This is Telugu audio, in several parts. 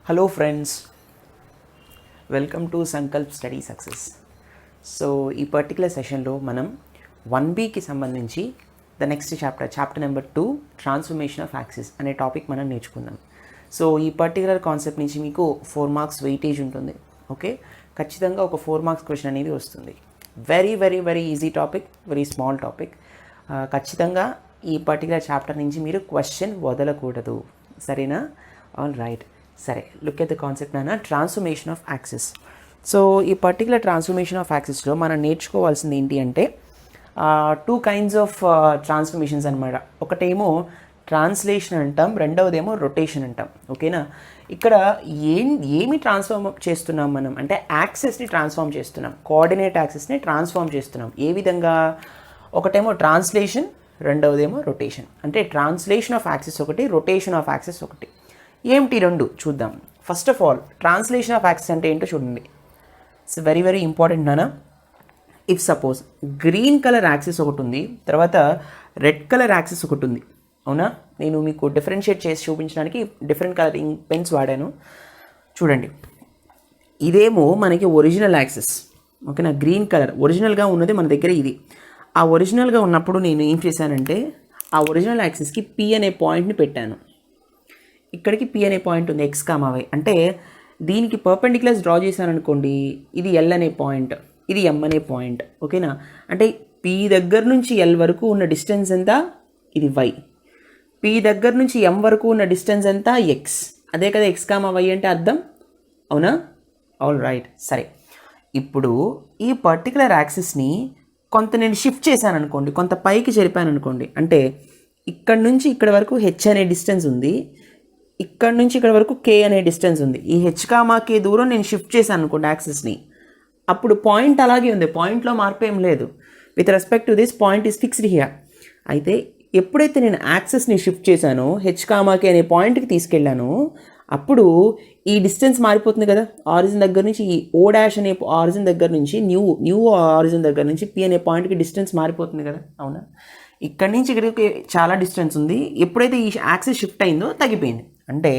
Hello friends, welcome to Sankalp study success. So ఈ పర్టికులర్ సెషన్లో మనం 1Bకి సంబంధించి next chapter number 2 transformation of axis అనే టాపిక్ మనం నేర్చుకుందాం. సో ఈ పర్టికులర్ కాన్సెప్ట్ నుంచి మీకు 4 మార్క్స్ వెయిటేజ్ ఉంటుంది. ఓకే, ఖచ్చితంగా ఒక 4 మార్క్స్ క్వశ్చన్ అనేది వస్తుంది. Very very very easy topic, very small topic. ఖచ్చితంగా ఈ పర్టికులర్ చాప్టర్ నుంచి మీరు క్వశ్చన్ వదలకూడదు, సరేనా? ఆల్ రైట్, సరే. లుక్ ఎట్ ద కాన్సెప్ట్ నాన్న, ట్రాన్స్ఫర్మేషన్ ఆఫ్ యాక్సిస్. సో ఈ పర్టికులర్ ట్రాన్స్ఫర్మేషన్ ఆఫ్ యాక్సిస్లో మనం నేర్చుకోవాల్సింది ఏంటి అంటే 2 kinds ఆఫ్ ట్రాన్స్ఫర్మేషన్స్ అనమాట. ఒకటేమో ట్రాన్స్లేషన్ అంటాం, రెండవదేమో రొటేషన్ అంటాం. ఓకేనా? ఇక్కడ ఏమి ట్రాన్స్ఫార్మ్ చేస్తున్నాం మనం అంటే యాక్సెస్ని ట్రాన్స్ఫార్మ్ చేస్తున్నాం, కోఆర్డినేట్ యాక్సెస్ని ట్రాన్స్ఫార్మ్ చేస్తున్నాం. ఏ విధంగా? ఒకటేమో ట్రాన్స్లేషన్, రెండవదేమో రొటేషన్. అంటే ట్రాన్స్లేషన్ ఆఫ్ యాక్సిస్ ఒకటి, రొటేషన్ ఆఫ్ యాక్సిస్ ఒకటి. ఏమిటి రెండు చూద్దాం. First of all translation of axis అంటే ఏంటో చూడండి. ఇట్స్ వెరీ వెరీ ఇంపార్టెంట్ నాన్న. If suppose green colour axis ఒకటి ఉంది, తర్వాత రెడ్ కలర్ యాక్సిస్ ఒకటి ఉంది, అవునా? నేను మీకు డిఫరెన్షియేట్ చేసి చూపించడానికి డిఫరెంట్ కలరింగ్ పెన్స్ వాడాను. చూడండి, ఇదేమో మనకి ఒరిజినల్ యాక్సిస్. ఓకేనా? గ్రీన్ కలర్ ఒరిజినల్గా ఉన్నది మన దగ్గర ఇది. ఆ ఒరిజినల్గా ఉన్నప్పుడు నేను ఏం చేశానంటే ఆ ఒరిజినల్ యాక్సిస్కి పి అనే పాయింట్ని పెట్టాను. ఇక్కడికి పి అనే పాయింట్ ఉంది, ఎక్స్ కామా వై. అంటే దీనికి పర్పెండిక్యులర్స్ డ్రా చేశాను అనుకోండి, ఇది ఎల్ అనే పాయింట్, ఇది ఎం అనే పాయింట్. ఓకేనా? అంటే పి దగ్గర నుంచి ఎల్ వరకు ఉన్న డిస్టెన్స్ ఎంత? ఇది వై. పి దగ్గర నుంచి ఎం వరకు ఉన్న డిస్టెన్స్ ఎంత? ఎక్స్. అదే కదా ఎక్స్ కామా వై అంటే అర్థం, అవునా? ఆల్ రైట్, సరే. ఇప్పుడు ఈ పర్టికులర్ యాక్సిస్ని కొంత నేను షిఫ్ట్ చేశాను అనుకోండి, కొంత పైకి జరిపాను అనుకోండి. అంటే ఇక్కడ నుంచి ఇక్కడ వరకు హెచ్ అనే డిస్టెన్స్ ఉంది, ఇక్కడ నుంచి ఇక్కడ వరకు కే అనే డిస్టెన్స్ ఉంది. ఈ హెచ్ కామా కే దూరం నేను షిఫ్ట్ చేశాను అనుకోండి యాక్సిస్ని. అప్పుడు పాయింట్ అలాగే ఉంది, పాయింట్లో మార్పు ఏం లేదు. With respect to this point is fixed here. అయితే ఎప్పుడైతే నేను యాక్సిస్ని షిఫ్ట్ చేశానో, హెచ్ కామా కే అనే పాయింట్కి తీసుకెళ్ళానో, అప్పుడు ఈ డిస్టెన్స్ మారిపోతుంది కదా. ఆరిజిన్ దగ్గర నుంచి ఈ ఓ డాష్ అనే ఆరిజిన్ దగ్గర నుంచి న్యూ ఆరిజిన్ దగ్గర నుంచి పి అనే పాయింట్కి డిస్టెన్స్ మారిపోతుంది కదా, అవునా? ఇక్కడి నుంచి ఇక్కడికి చాలా డిస్టెన్స్ ఉంది. ఎప్పుడైతే ఈ యాక్సిస్ షిఫ్ట్ అయిందో తగ్గిపోయింది. అంటే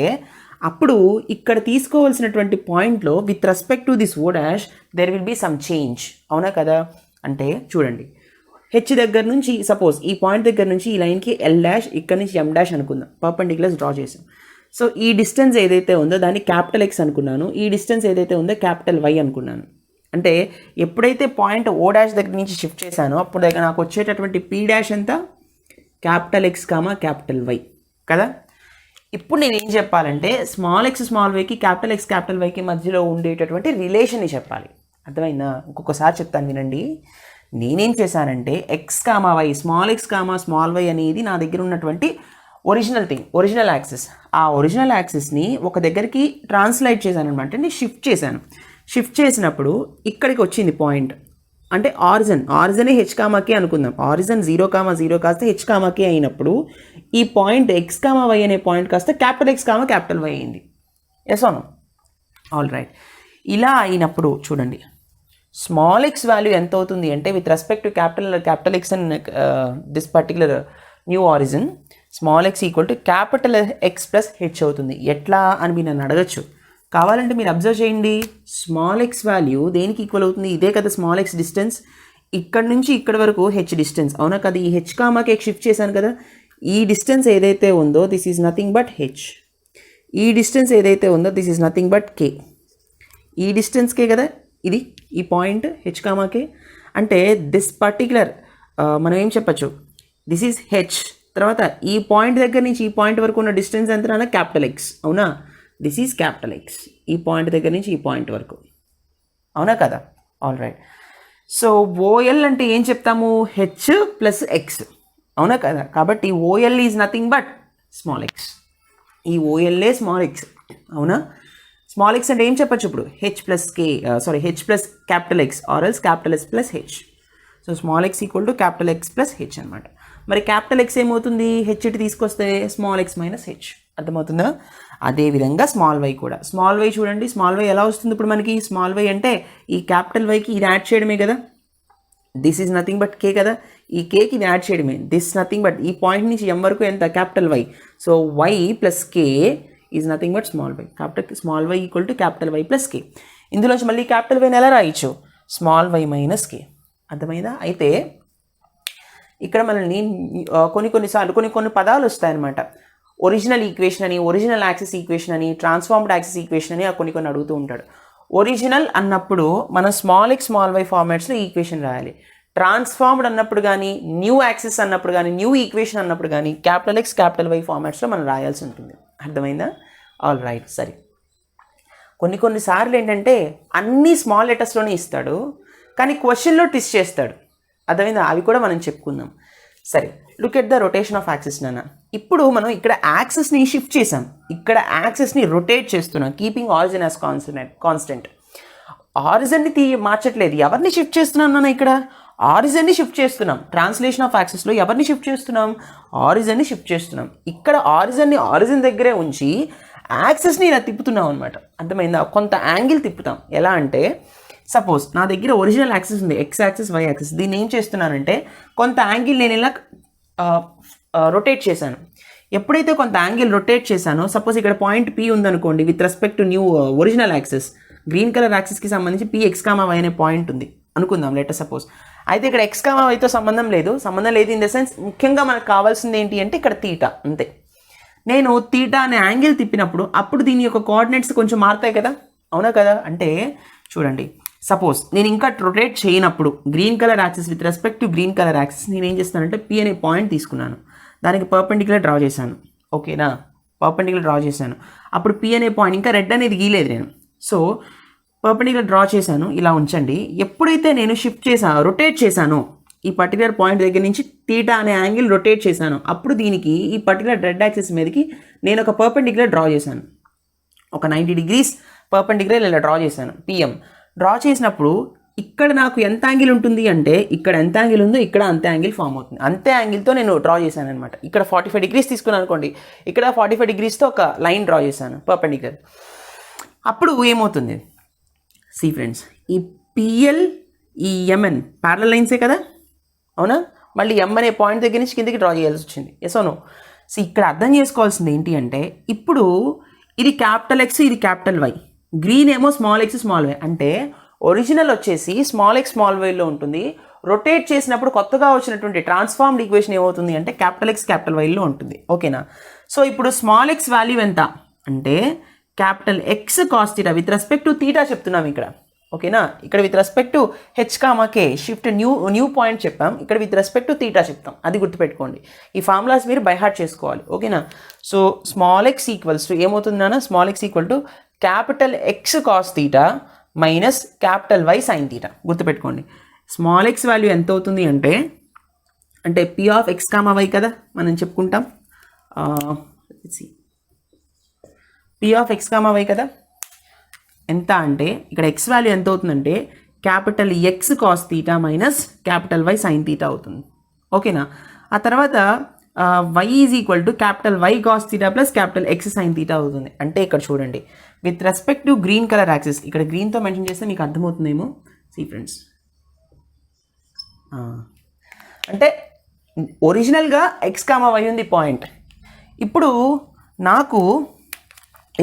అప్పుడు ఇక్కడ తీసుకోవాల్సినటువంటి పాయింట్లో with respect to this O dash there will be some change, అవునా కదా? అంటే చూడండి, హెచ్ దగ్గర నుంచి సపోజ్ ఈ పాయింట్ దగ్గర నుంచి ఈ లైన్కి ఎల్ డాష్, ఇక్కడ నుంచి ఎం డాష్ అనుకుందాం, పర్పెండిక్యులర్స్ డ్రా చేసాం. సో ఈ డిస్టెన్స్ ఏదైతే ఉందో దాన్ని క్యాపిటల్ ఎక్స్ అనుకున్నాను, ఈ డిస్టెన్స్ ఏదైతే ఉందో క్యాపిటల్ వై అనుకున్నాను. అంటే ఎప్పుడైతే పాయింట్ ఓ డాష్ దగ్గర నుంచి షిఫ్ట్ చేశానో అప్పుడు దగ్గర నాకు వచ్చేటటువంటి పీ డాష్ ఎంత? Capital X comma capital Y కదా. ఇప్పుడు నేను ఏం చెప్పాలంటే స్మాల్ ఎక్స్ స్మాల్ వైకి, క్యాపిటల్ ఎక్స్ క్యాపిటల్ వైకి మధ్యలో ఉండేటటువంటి రిలేషన్ని చెప్పాలి. అర్థమైందా? ఇంకొకసారి చెప్తాను వినండి. నేనేం చేశానంటే x comma y, small x comma small y అనేది నా దగ్గర ఉన్నటువంటి ఒరిజినల్ థింగ్, ఒరిజినల్ యాక్సిస్. ఆ ఒరిజినల్ యాక్సిస్ని ఒక దగ్గరికి ట్రాన్స్లేట్ చేశాను అనమాట. నేను షిఫ్ట్ చేశాను. షిఫ్ట్ చేసినప్పుడు ఇక్కడికి వచ్చింది పాయింట్. అంటే ఆరిజనే హెచ్ కామాకే అనుకుందాం. ఆరిజన్ 0,0 కాస్త హెచ్ కామాకే అయినప్పుడు ఈ పాయింట్ ఎక్స్ కామా వై అనే పాయింట్ కాస్త capital X comma capital Y అయింది. ఎస్ అవును? All right. ఇలా అయినప్పుడు చూడండి, స్మాల్ ఎక్స్ వాల్యూ ఎంత అవుతుంది అంటే with respect to capital X and this particular new origin, small X equal to capital X plus h అవుతుంది. ఎట్లా అని మీరు నన్ను అడగచ్చు. కావాలంటే మీరు అబ్జర్వ్ చేయండి, స్మాల్ ఎక్స్ వాల్యూ దేనికి ఈక్వల్ అవుతుంది? ఇదే కదా స్మాల్ ఎక్స్ డిస్టెన్స్, ఇక్కడ నుంచి ఇక్కడ వరకు హెచ్ డిస్టెన్స్, అవునా కదా? ఈ హెచ్ కామాకి షిఫ్ట్ చేశాను కదా. ఈ డిస్టెన్స్ ఏదైతే ఉందో this is nothing but H. ఈ డిస్టెన్స్ ఏదైతే ఉందో దిస్ ఈజ్ నథింగ్ బట్ కే. ఈ డిస్టెన్స్కే కదా ఇది, ఈ పాయింట్ హెచ్ కామాకే. అంటే దిస్ పర్టికులర్ మనం ఏం చెప్పచ్చు, దిస్ ఈజ్ హెచ్. తర్వాత ఈ పాయింట్ దగ్గర నుంచి ఈ పాయింట్ వరకు ఉన్న డిస్టెన్స్ ఎంత? క్యాపిటల్ ఎక్స్, అవునా? దిస్ ఈజ్ క్యాపిటల్ ఎక్స్, ఈ పాయింట్ దగ్గర నుంచి ఈ పాయింట్ వరకు, అవునా కదా? All right. సో ఓఎల్ అంటే ఏం చెప్తాము? హెచ్ ప్లస్ ఎక్స్, అవునా కదా? కాబట్టి OL is nothing but small X. ఈ ఓఎల్ఏ స్మాల్ ఎక్స్, అవునా? స్మాల్ ఎక్స్ అంటే ఏం చెప్పచ్చు ఇప్పుడు? H plus H plus capital X or else capital X plus H. So small X equal to capital X plus H అనమాట. మరి క్యాపిటల్ ఎక్స్ ఏమవుతుంది? హెచ్ ఇటు తీసుకొస్తే స్మాల్ ఎక్స్ మైనస్ హెచ్. అర్థమవుతుందా? అదేవిధంగా స్మాల్ వై కూడా. స్మాల్ వై చూడండి, స్మాల్ వై ఎలా వస్తుంది ఇప్పుడు మనకి? స్మాల్ వై అంటే ఈ క్యాపిటల్ వైకి ఇది యాడ్ చేయడమే కదా. This is nothing but K కదా. ఈ కేకి ఇది యాడ్ చేయడమే. దిస్ నథింగ్ బట్ ఈ పాయింట్ నుంచి ఎం వరకు ఎంత? Capital Y. So Y plus K is nothing but small Y. కాబట్టి small why equal to capital Y plus K. ఇందులోంచి మళ్ళీ క్యాపిటల్ వైని ఎలా రాయొచ్చు? Small Y minus K. అర్థమైందా? అయితే ఇక్కడ మనల్ని కొన్నిసార్లు కొన్ని పదాలు వస్తాయన్నమాట. ఒరిజినల్ ఈక్వేషన్ అని, ఒరిజినల్ యాక్సిస్ ఈక్వేషన్ అని, ట్రాన్స్ఫార్మ్డ్ యాక్సిస్ ఈక్వేషన్ అని కొన్ని అడుగుతూ ఉంటాడు. ఒరిజినల్ అన్నప్పుడు మనం స్మాల్ ఎక్స్ స్మాల్ వై ఫార్మాట్స్లో ఈక్వేషన్ రాయాలి. ట్రాన్స్ఫార్మ్డ్ అన్నప్పుడు కానీ, న్యూ యాక్సిస్ అన్నప్పుడు కానీ, న్యూ ఈక్వేషన్ అన్నప్పుడు కానీ క్యాపిటల్ ఎక్స్ క్యాపిటల్ వై ఫార్మాట్స్లో మనం రాయాల్సి ఉంటుంది. అర్థమైందా? All right. సరే, కొన్నిసార్లు ఏంటంటే అన్ని స్మాల్ లెటర్స్లోనే ఇస్తాడు, కానీ క్వశ్చన్లో ట్విస్ట్ చేస్తాడు. అర్థమైందా? అవి కూడా మనం చెప్పుకుందాం. సరే, look at the rotation of axis నాన్న. ఇప్పుడు మనం ఇక్కడ యాక్సిస్ని షిఫ్ట్ చేసాం, ఇక్కడ యాక్సిస్ని రొటేట్ చేస్తున్నాం, కీపింగ్ ఆరిజిన్ యాజ్ కాన్స్టెంట్. ఆరిజిన్ని మార్చట్లేదు. ఎవరిని షిఫ్ట్ చేస్తున్నాం నాన్న? ఇక్కడ ఆరిజిన్ని షిఫ్ట్ చేస్తున్నాం. ట్రాన్స్లేషన్ ఆఫ్ యాక్సిస్లో ఎవరిని షిఫ్ట్ చేస్తున్నాం? ఆరిజిన్ని షిఫ్ట్ చేస్తున్నాం. ఇక్కడ ఆరిజిన్ దగ్గరే ఉంచి యాక్సిస్ని ఇలా తిప్పుతున్నాం అనమాట. అర్థమైందా? కొంత యాంగిల్ తిప్పుతాం. ఎలా అంటే సపోజ్ నా దగ్గర ఒరిజినల్ యాక్సిస్ ఉంది, ఎక్స్ యాక్సిస్ వై యాక్సిస్. దీన్ని ఏం చేస్తున్నానంటే కొంత యాంగిల్ నేను ఇలా రొటేట్ చేశాను. ఎప్పుడైతే కొంత యాంగిల్ రొటేట్ చేశానో, సపోజ్ ఇక్కడ పాయింట్ పి ఉందనుకోండి with respect to new original axis, green colour యాక్సిస్కి సంబంధించి పి ఎక్స్ కామా వై అనే పాయింట్ ఉంది అనుకుందాం, లెటర్ సపోజ్. అయితే ఇక్కడ ఎక్స్ కామా వైతో సంబంధం లేదు ఇన్ ద సెన్స్ ముఖ్యంగా మనకు కావాల్సింది ఏంటి అంటే ఇక్కడ తీటా, అంతే. నేను తీటా అనే యాంగిల్ తిప్పినప్పుడు అప్పుడు దీని యొక్క కోఆర్డినేట్స్ కొంచెం మారుతాయి కదా, అవునా కదా? అంటే చూడండి, సపోజ్ నేను ఇంకా రొటేట్ చేయనప్పుడు green colour axis with respect to green colour axis నేను ఏం చేస్తానంటే పి అనే పాయింట్ తీసుకున్నాను, దానికి పర్పెండిక్యులర్ డ్రా చేశాను. ఓకేనా? పర్పెండిక్యులర్ డ్రా చేశాను. అప్పుడు పి అనే పాయింట్, ఇంకా రెడ్ అనేది గీలేదు నేను, సో పర్పెండిక్యులర్ డ్రా చేశాను. ఇలా ఉంచండి. ఎప్పుడైతే నేను రొటేట్ చేశానో, ఈ పర్టికులర్ పాయింట్ దగ్గర నుంచి తీటా అనే యాంగిల్ రొటేట్ చేశాను, అప్పుడు దీనికి ఈ పర్టికులర్ రెడ్ యాక్సిస్ మీదకి నేను ఒక పర్పెండిక్యులర్ డ్రా చేశాను. ఒక 90 degrees పర్పెండిక్యులర్ ఇలా డ్రా చేశాను. పిఎం డ్రా చేసినప్పుడు ఇక్కడ నాకు ఎంత యాంగిల్ ఉంటుంది అంటే, ఇక్కడ ఎంత యాంగిల్ ఉందో ఇక్కడ అంతే యాంగిల్ ఫామ్ అవుతుంది. అంతే యాంగిల్తో నేను డ్రా చేశాను అనమాట. ఇక్కడ 45 degrees తీసుకున్నాను అనుకోండి, ఇక్కడ 45 degreesతో ఒక లైన్ డ్రా చేశాను పర్పెండిక్యులర్. అప్పుడు ఏమవుతుంది? సి ఫ్రెండ్స్, ఈ పిఎల్ ఈ ఎంఎన్ ప్యారలల్ లైన్సే కదా, అవునా? మళ్ళీ ఎం అనే పాయింట్ దగ్గర నుంచి కిందకి డ్రా చేయాల్సి వచ్చింది. Yes no? సో ఇక్కడ అర్థం చేసుకోవాల్సింది ఏంటి అంటే, ఇప్పుడు ఇది క్యాపిటల్ ఎక్స్, ఇది క్యాపిటల్ వై, గ్రీన్ ఏమో స్మాల్ ఎక్స్ స్మాల్ వై. అంటే ఒరిజినల్ వచ్చేసి స్మాల్ ఎక్స్ స్మాల్ వైలో ఉంటుంది. రొటేట్ చేసినప్పుడు కొత్తగా వచ్చినటువంటి ట్రాన్స్ఫార్మ్డ్ ఈక్వేషన్ ఏమవుతుంది అంటే క్యాపిటల్ ఎక్స్ క్యాపిటల్ వైలో ఉంటుంది. ఓకేనా? సో ఇప్పుడు స్మాల్ ఎక్స్ వాల్యూ ఎంత అంటే capital X cos theta with respect to theta చెప్తున్నాం ఇక్కడ. ఓకేనా? ఇక్కడ with respect to H comma K shift new point చెప్పాం, ఇక్కడ విత్ రెస్పెక్ట్ టు తీటా చెప్తాం. అది గుర్తుపెట్టుకోండి. ఈ ఫార్ములాస్ మీరు బై హార్ట్ చేసుకోవాలి. ఓకేనా? So small x equals to ఏమవుతుంది నాన్న? Small X equal to capital X cos theta minus capital Y sine theta. గుర్తుపెట్టుకోండి. స్మాల్ ఎక్స్ వాల్యూ ఎంత అవుతుంది అంటే P of x comma y కదా మనం చెప్పుకుంటాం. P of x comma y కదా, ఎంత అంటే ఇక్కడ ఎక్స్ వాల్యూ ఎంత అవుతుందంటే capital X cos theta minus capital Y sine theta అవుతుంది. ఓకేనా? ఆ తర్వాత y is equal to capital Y cos theta plus capital X sine theta అవుతుంది. అంటే ఇక్కడ చూడండి, with respect to green colour axis, ఇక్కడ గ్రీన్తో మెన్షన్ చేస్తే మీకు అర్థమవుతుందేమో. సీ ఫ్రెండ్స్, అంటే ఒరిజినల్గా ఎక్స్ కామా వై ఉంది పాయింట్. ఇప్పుడు నాకు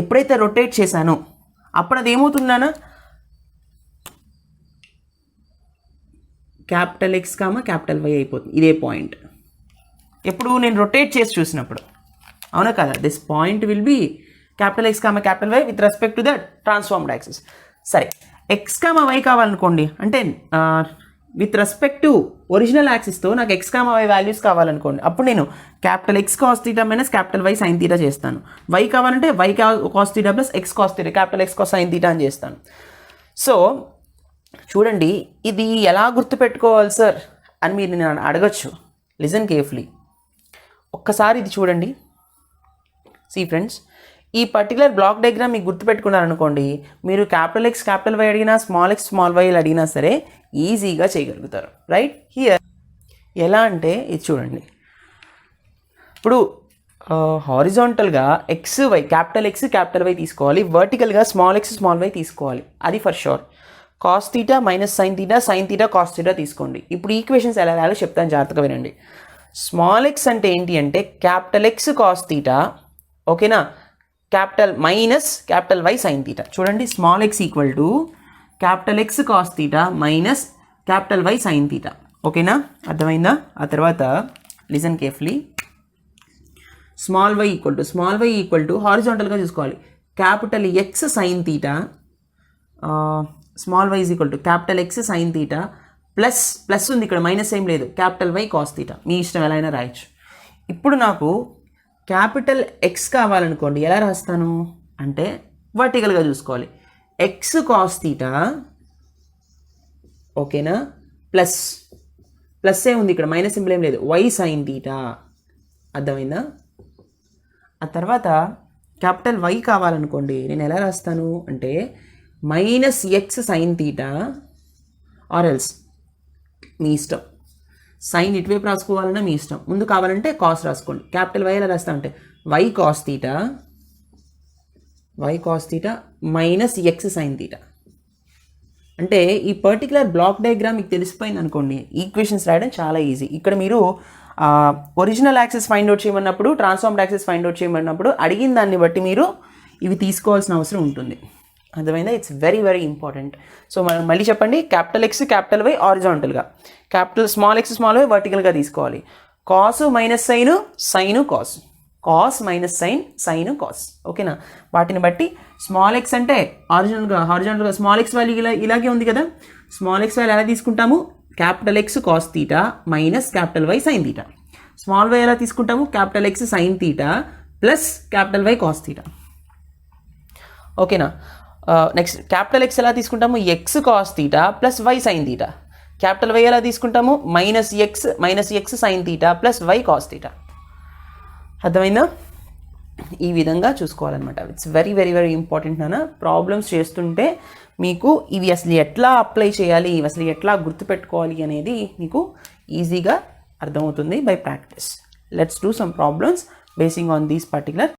ఎప్పుడైతే రొటేట్ చేశానో అప్పుడు అది ఏమవుతుందన్నా capital X comma capital Y అయిపోతుంది. ఇదే పాయింట్ ఎప్పుడు నేను రొటేట్ చేసి చూసినప్పుడు, అవునా కదా? This point will be capital X comma capital Y with respect to the transformed axis. సరే, ఎక్స్ కామా వై కావాలనుకోండి, అంటే విత్ రెస్పెక్ట్ టు ఒరిజినల్ యాక్సిస్తో నాకు ఎక్స్ కామా వై వాల్యూస్ కావాలనుకోండి, అప్పుడు నేను capital X cos theta minus capital Y sine theta చేస్తాను. వై కావాలంటే y cos theta plus x cos theta, capital X cos sine theta అని చేస్తాను. సో చూడండి, ఇది ఎలా గుర్తుపెట్టుకోవాలి సార్ అని మీరు నేను అడగచ్చు. Listen carefully. ఒక్కసారి ఇది చూడండి. సీ ఫ్రెండ్స్, ఈ పర్టికులర్ బ్లాక్ డయాగ్రామ్ మీకు గుర్తుపెట్టుకున్నారనుకోండి, మీరు క్యాపిటల్ ఎక్స్ క్యాపిటల్ వై అడిగినా, స్మాల్ ఎక్స్ స్మాల్ వై అడిగినా సరే ఈజీగా చేయగలుగుతారు. రైట్? హియర్ ఎలా అంటే ఇది చూడండి. ఇప్పుడు హారిజాంటల్గా X Y capital X capital Y తీసుకోవాలి, వర్టికల్గా స్మాల్ ఎక్స్ స్మాల్ వై తీసుకోవాలి. అది for sure. Cos theta minus sine theta cos theta తీసుకోండి. ఇప్పుడు ఈక్వేషన్స్ ఎలా రాయాలో చెప్తాను, జాగ్రత్తగా వినండి. స్మాల్ ఎక్స్ అంటే ఏంటి అంటే క్యాపిటల్ ఎక్స్ కాస్ తీటా, ఓకేనా, capital minus capital Y sine theta. చూడండి, small X equal to capital X cos theta minus capital Y sine theta. ఓకేనా, అర్థమైందా? ఆ తర్వాత listen carefully. Small why equal to హారిజాంటల్గా చూసుకోవాలి, capital X sine theta, small y is equal to capital X sine theta plus ఉంది ఇక్కడ, మైనస్ ఏం లేదు, క్యాపిటల్ వై కాస్ తీటా. మీ ఇష్టం ఎలా అయినా రాయొచ్చు. ఇప్పుడు నాకు క్యాపిటల్ ఎక్స్ కావాలనుకోండి, ఎలా రాస్తాను అంటే వర్టికల్గా చూసుకోవాలి, ఎక్స్ కాస్ తీటా, ఓకేనా, ప్లస్ ఏ ఉంది ఇక్కడ, మైనస్ సింబల్ ఏం లేదు, వై సైన్ తీటా. అర్థమైందా? ఆ తర్వాత క్యాపిటల్ వై కావాలనుకోండి, నేను ఎలా రాస్తాను అంటే minus x sine theta, or else మీ ఇష్టం, సైన్ ఇటువైపు రాసుకోవాలన్నా మీ ఇష్టం. ముందు కావాలంటే కాస్ రాసుకోండి. క్యాపిటల్ వై ఎలా రాస్తా అంటే y cos theta minus x sine theta. అంటే ఈ పర్టికులర్ బ్లాక్ డయాగ్రామ్ మీకు తెలిసిపోయింది అనుకోండి, ఈక్వేషన్స్ రాయడం చాలా ఈజీ. ఇక్కడ మీరు ఒరిజినల్ యాక్సెస్ ఫైండ్ అవుట్ చేయమన్నప్పుడు, ట్రాన్స్ఫార్మ్డ్ యాక్సెస్ ఫైండ్ అవుట్ చేయమన్నప్పుడు అడిగిన దాన్ని బట్టి మీరు ఇవి తీసుకోవాల్సిన అవసరం ఉంటుంది. అర్థమైందా? It's very very important. So మనం మళ్ళీ చెప్పండి, క్యాపిటల్ ఎక్స్ క్యాపిటల్ వై హారిజాంటల్గా, capital small X small y వర్టికల్గా తీసుకోవాలి. Cos minus sine cos minus sine cos. ఓకేనా? వాటిని బట్టి స్మాల్ ఎక్స్ అంటే హారిజాంటల్గా స్మాల్ ఎక్స్ వాల్యూ ఇలాగే ఉంది కదా, స్మాల్ ఎక్స్ వాల్యూ ఎలా తీసుకుంటాము, capital X cos theta minus capital Y sine theta. Small y ఎలా తీసుకుంటాము, capital X sine theta plus capital Y cos theta. ఓకేనా? నెక్స్ట్ క్యాపిటల్ ఎక్స్ ఎలా తీసుకుంటాము, x cos theta plus y sine theta. Capital Y ఎలా తీసుకుంటాము, minus x sine theta plus y cos theta. అర్థమైందా? ఈ విధంగా చూసుకోవాలన్నమాట. It's very very very important నాన్న. ప్రాబ్లమ్స్ చేస్తుంటే మీకు ఇవి అసలు ఎట్లా అప్లై చేయాలి, ఇవి అసలు ఎట్లా గుర్తుపెట్టుకోవాలి అనేది మీకు ఈజీగా అర్థమవుతుంది by practice. Let's do some problems basing on these particular